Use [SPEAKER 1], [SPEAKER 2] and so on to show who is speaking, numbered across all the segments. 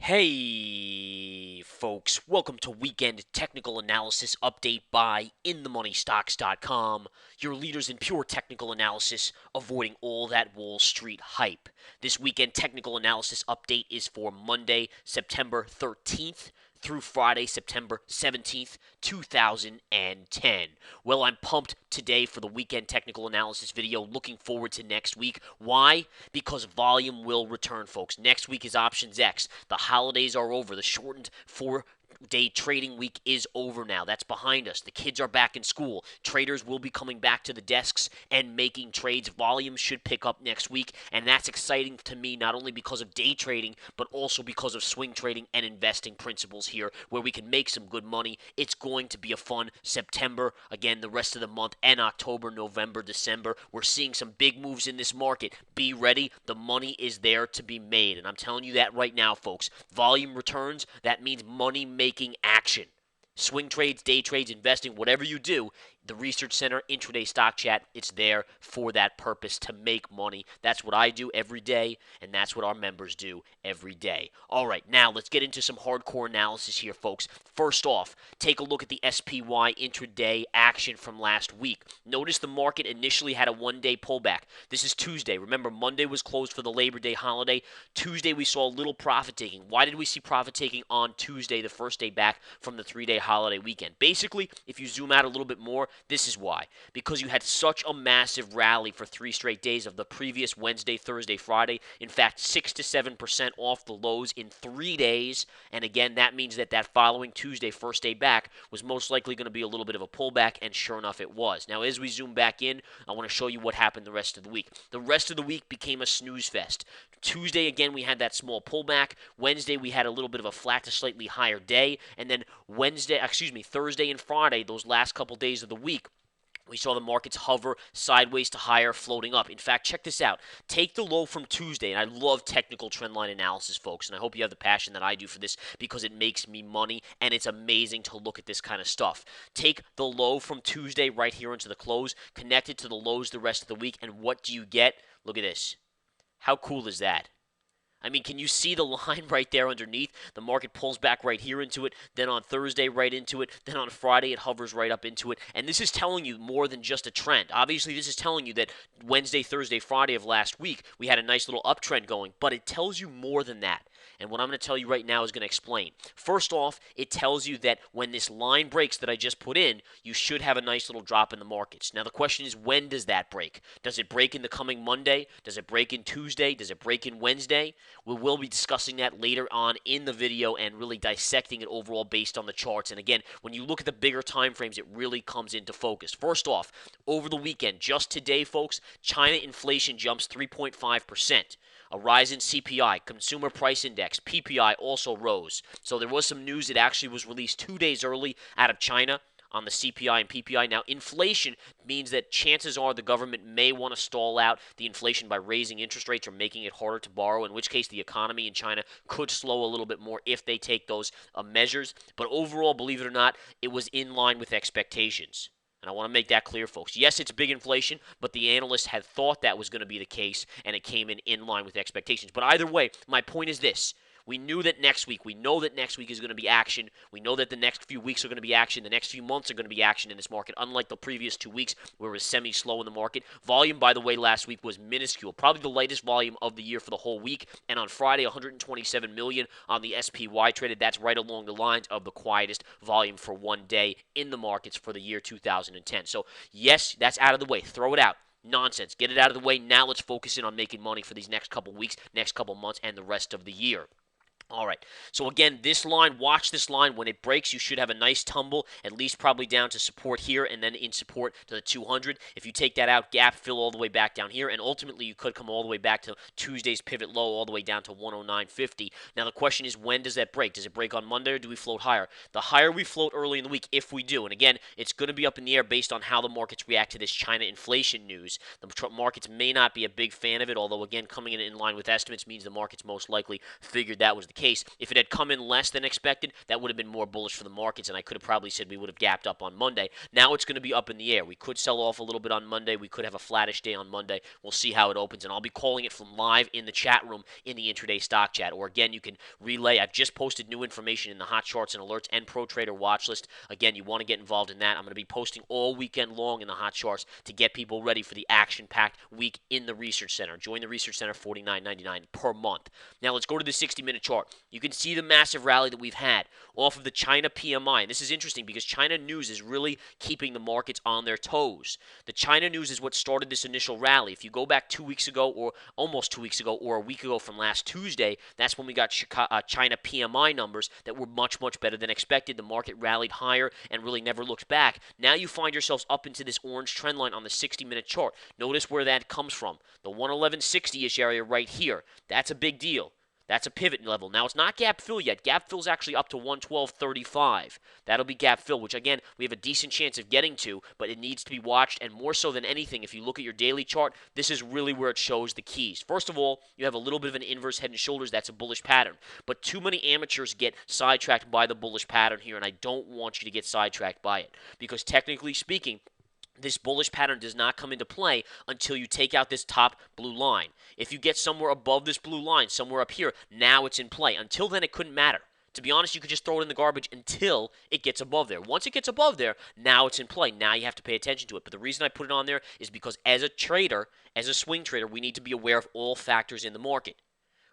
[SPEAKER 1] Hey, folks, welcome to Weekend Technical Analysis Update by InTheMoneyStocks.com, your leaders in pure technical analysis, avoiding all that Wall Street hype. This Weekend Technical Analysis Update is for Monday, September 13th through Friday, September 17th, 2010. Well, I'm pumped today for the Weekend Technical Analysis video. Looking forward to next week. Why? Because volume will return, folks. Next week is Options X. The holidays are over. The shortened four-day trading week is over now. That's behind us. The kids are back in school. Traders will be coming back to the desks and making trades. Volume should pick up next week, and that's exciting to me not only because of day trading, but also because of swing trading and investing principles here where we can make some good money. It's going to be a fun September, again, the rest of the month, and October, November, December. We're seeing some big moves in this market. Be ready. The money is there to be made, and I'm telling you that right now, folks. Volume returns. That means money-making action. Swing trades, day trades, investing, whatever you do, the Research Center Intraday Stock Chat, it's there for that purpose, to make money. That's what I do every day, and that's what our members do every day. All right, now let's get into some hardcore analysis here, folks. First off, take a look at the SPY intraday action from last week. Notice the market initially had a one-day pullback. This is Tuesday. Remember, Monday was closed for the Labor Day holiday. Tuesday, we saw a little profit taking. Why did we see profit taking on Tuesday, the first day back from the three-day holiday weekend? Basically, if you zoom out a little bit more, this is why. Because you had such a massive rally for 3 straight days of the previous Wednesday, Thursday, Friday. In fact, 6 to 7% off the lows in 3 days. And again, that means that following Tuesday, first day back, was most likely going to be a little bit of a pullback, and sure enough, it was. Now, as we zoom back in, I want to show you what happened the rest of the week. The rest of the week became a snooze fest. Tuesday, again, we had that small pullback. Wednesday, we had a little bit of a flat to slightly higher day. And then Thursday and Friday, those last couple days of the week, we saw the markets hover sideways to higher, floating up. In fact, check this out. Take the low from Tuesday, and I love technical trendline analysis, folks, and I hope you have the passion that I do for this because it makes me money, and it's amazing to look at this kind of stuff. Take the low from Tuesday right here into the close, connect it to the lows the rest of the week, and what do you get? Look at this. How cool is that? I mean, can you see the line right there underneath? The market pulls back right here into it, then on Thursday right into it, then on Friday it hovers right up into it. And this is telling you more than just a trend. Obviously, this is telling you that Wednesday, Thursday, Friday of last week, we had a nice little uptrend going, but it tells you more than that. And what I'm going to tell you right now is going to explain. First off, it tells you that when this line breaks that I just put in, you should have a nice little drop in the markets. Now, the question is, when does that break? Does it break in the coming Monday? Does it break in Tuesday? Does it break in Wednesday? We will be discussing that later on in the video and really dissecting it overall based on the charts. And again, when you look at the bigger time frames, it really comes into focus. First off, over the weekend, just today, folks, China inflation jumps 3.5%. A rise in CPI, Consumer Price Index, PPI also rose. So there was some news that actually was released 2 days early out of China on the CPI and PPI. Now, inflation means that chances are the government may want to stall out the inflation by raising interest rates or making it harder to borrow, in which case the economy in China could slow a little bit more if they take those measures. But overall, believe it or not, it was in line with expectations. And I want to make that clear, folks. Yes, it's big inflation, but the analysts had thought that was going to be the case, and it came in line with expectations. But either way, my point is this. We know that next week is going to be action. We know that the next few weeks are going to be action. The next few months are going to be action in this market, unlike the previous 2 weeks where it was semi-slow in the market. Volume, by the way, last week was minuscule, probably the lightest volume of the year for the whole week. And on Friday, 127 million on the SPY traded. That's right along the lines of the quietest volume for one day in the markets for the year 2010. So, yes, that's out of the way. Throw it out. Nonsense. Get it out of the way. Now let's focus in on making money for these next couple weeks, next couple months, and the rest of the year. All right, so again, this line, watch this line. When it breaks, you should have a nice tumble, at least probably down to support here and then in support to the 200. If you take that out, gap fill all the way back down here, and ultimately you could come all the way back to Tuesday's pivot low all the way down to 109.50. Now the question is, when does that break? Does it break on Monday or do we float higher? The higher we float early in the week, if we do, and again, it's going to be up in the air based on how the markets react to this China inflation news. The markets may not be a big fan of it, although again, coming in line with estimates means the markets most likely figured that was the case, if it had come in less than expected, that would have been more bullish for the markets, and I could have probably said we would have gapped up on Monday. Now it's going to be up in the air. We could sell off a little bit on Monday. We could have a flattish day on Monday. We'll see how it opens, and I'll be calling it from live in the chat room in the intraday stock chat. Or again, you can relay. I've just posted new information in the hot charts and alerts and pro trader watch list. Again, you want to get involved in that. I'm going to be posting all weekend long in the hot charts to get people ready for the action-packed week in the research center. Join the research center, $49.99 per month. Now let's go to the 60-minute chart. You can see the massive rally that we've had off of the China PMI. And this is interesting because China news is really keeping the markets on their toes. The China news is what started this initial rally. If you go back 2 weeks ago, or almost 2 weeks ago, or a week ago from last Tuesday, that's when we got China PMI numbers that were much, much better than expected. The market rallied higher and really never looked back. Now you find yourselves up into this orange trend line on the 60-minute chart. Notice where that comes from. The 111.60-ish area right here. That's a big deal. That's a pivot level. Now, it's not gap fill yet. Gap fill's actually up to 112.35. That'll be gap fill, which, again, we have a decent chance of getting to, but it needs to be watched. And more so than anything, if you look at your daily chart, this is really where it shows the keys. First of all, you have a little bit of an inverse head and shoulders. That's a bullish pattern. But too many amateurs get sidetracked by the bullish pattern here, and I don't want you to get sidetracked by it. Because technically speaking, this bullish pattern does not come into play until you take out this top blue line. If you get somewhere above this blue line, somewhere up here, now it's in play. Until then, it couldn't matter. To be honest, you could just throw it in the garbage until it gets above there. Once it gets above there, now it's in play. Now you have to pay attention to it. But the reason I put it on there is because as a trader, as a swing trader, we need to be aware of all factors in the market.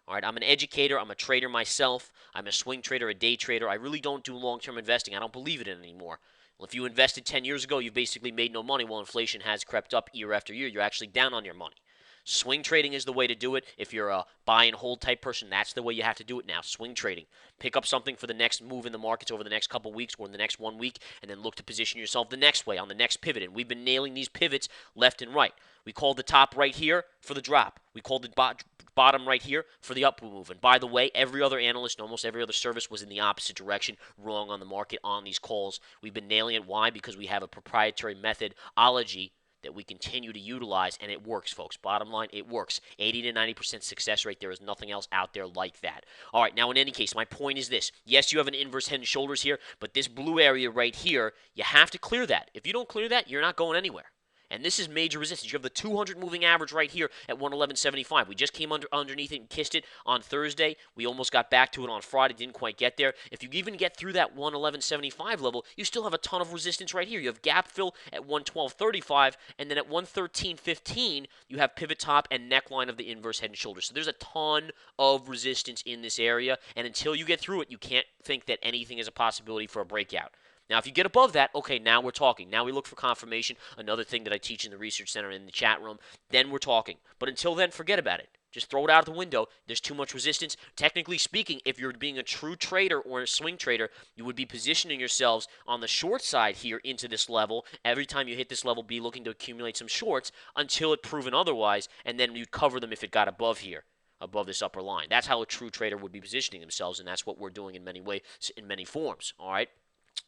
[SPEAKER 1] All right, I'm an educator. I'm a trader myself. I'm a swing trader, a day trader. I really don't do long-term investing. I don't believe in it anymore. Well, if you invested 10 years ago, you've basically made no money. Well, inflation has crept up year after year. You're actually down on your money. Swing trading is the way to do it. If you're a buy and hold type person, that's the way you have to do it now. Swing trading. Pick up something for the next move in the markets over the next couple weeks or in the next 1 week, and then look to position yourself the next way on the next pivot. And we've been nailing these pivots left and right. We called the top right here for the drop. We called the bottom right here for the upward move. And by the way, every other analyst and almost every other service was in the opposite direction, wrong on the market on these calls. We've been nailing it. Why? Because we have a proprietary methodology that we continue to utilize, and it works, folks. Bottom line, it works. 80 to 90% success rate. There is nothing else out there like that. All right, now in any case, my point is this. Yes, you have an inverse head and shoulders here, but this blue area right here, you have to clear that. If you don't clear that, you're not going anywhere. And this is major resistance. You have the 200 moving average right here at 111.75. We just came underneath it and kissed it on Thursday. We almost got back to it on Friday. Didn't quite get there. If you even get through that 111.75 level, you still have a ton of resistance right here. You have gap fill at 112.35, and then at 113.15, you have pivot top and neckline of the inverse head and shoulders. So there's a ton of resistance in this area, and until you get through it, you can't think that anything is a possibility for a breakout. Now, if you get above that, okay, now we're talking. Now we look for confirmation, another thing that I teach in the research center in the chat room. Then we're talking. But until then, forget about it. Just throw it out the window. There's too much resistance. Technically speaking, if you're being a true trader or a swing trader, you would be positioning yourselves on the short side here into this level. Every time you hit this level, be looking to accumulate some shorts until it's proven otherwise, and then you'd cover them if it got above here, above this upper line. That's how a true trader would be positioning themselves, and that's what we're doing in many ways, in many forms, all right?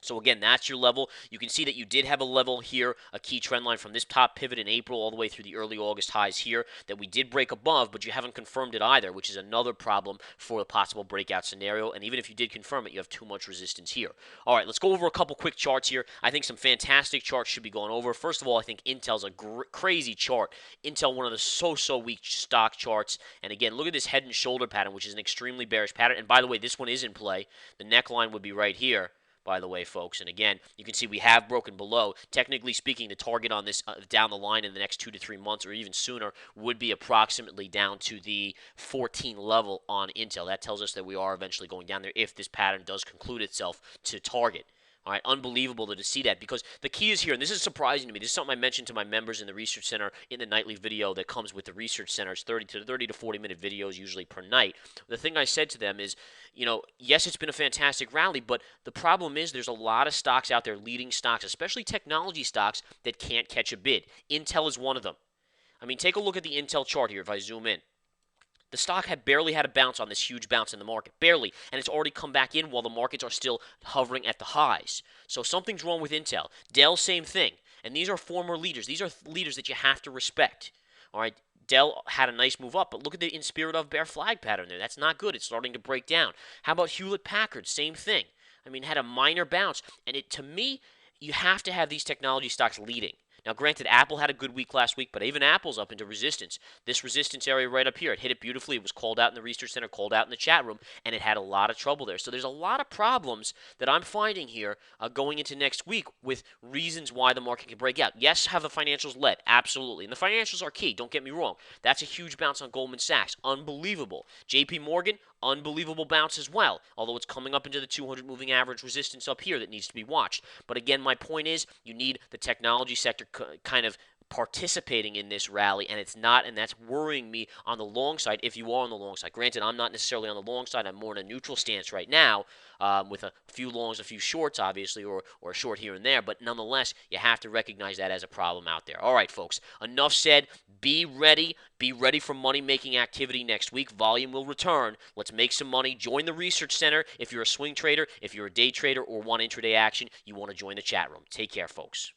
[SPEAKER 1] So again, that's your level. You can see that you did have a level here, a key trend line from this top pivot in April all the way through the early August highs here that we did break above, but you haven't confirmed it either, which is another problem for a possible breakout scenario. And even if you did confirm it, you have too much resistance here. All right, let's go over a couple quick charts here. I think some fantastic charts should be going over. First of all, I think Intel's a crazy chart. Intel, one of the so weak stock charts. And again, look at this head and shoulder pattern, which is an extremely bearish pattern. And by the way, this one is in play. The neckline would be right here, by the way, folks. And again, you can see we have broken below. Technically speaking, the target on this down the line in the next 2 to 3 months or even sooner would be approximately down to the 14 level on Intel. That tells us that we are eventually going down there if this pattern does conclude itself to target. All right, unbelievable to see that, because the key is here, and this is surprising to me. This is something I mentioned to my members in the Research Center in the nightly video that comes with the Research Center. It's 30 to 40-minute videos usually per night. The thing I said to them is, you know, yes, it's been a fantastic rally, but the problem is there's a lot of stocks out there, leading stocks, especially technology stocks, that can't catch a bid. Intel is one of them. I mean, take a look at the Intel chart here if I zoom in. The stock had barely had a bounce on this huge bounce in the market. Barely. And it's already come back in while the markets are still hovering at the highs. So something's wrong with Intel. Dell, same thing. And these are former leaders. These are leaders that you have to respect. All right. Dell had a nice move up, but look at the in spirit of bear flag pattern there. That's not good. It's starting to break down. How about Hewlett Packard? Same thing. I mean, had a minor bounce, and to me, you have to have these technology stocks leading. Now, granted, Apple had a good week last week, but even Apple's up into resistance. This resistance area right up here, it hit it beautifully. It was called out in the research center, called out in the chat room, and it had a lot of trouble there. So there's a lot of problems that I'm finding here going into next week with reasons why the market can break out. Yes, have the financials led, absolutely. And the financials are key, don't get me wrong. That's a huge bounce on Goldman Sachs. Unbelievable. JP Morgan, unbelievable bounce as well, although it's coming up into the 200 moving average resistance up here that needs to be watched. But again, my point is you need the technology sector kind of participating in this rally, and it's not, and that's worrying me on the long side if you are on the long side. Granted, I'm not necessarily on the long side. I'm more in a neutral stance right now with a few longs, a few shorts, obviously, or a short here and there, but nonetheless, you have to recognize that as a problem out there. All right, folks, enough said. Be ready. Be ready for money-making activity next week. Volume will return. Let's make some money. Join the research center. If you're a swing trader, if you're a day trader, or want intraday action, you want to join the chat room. Take care, folks.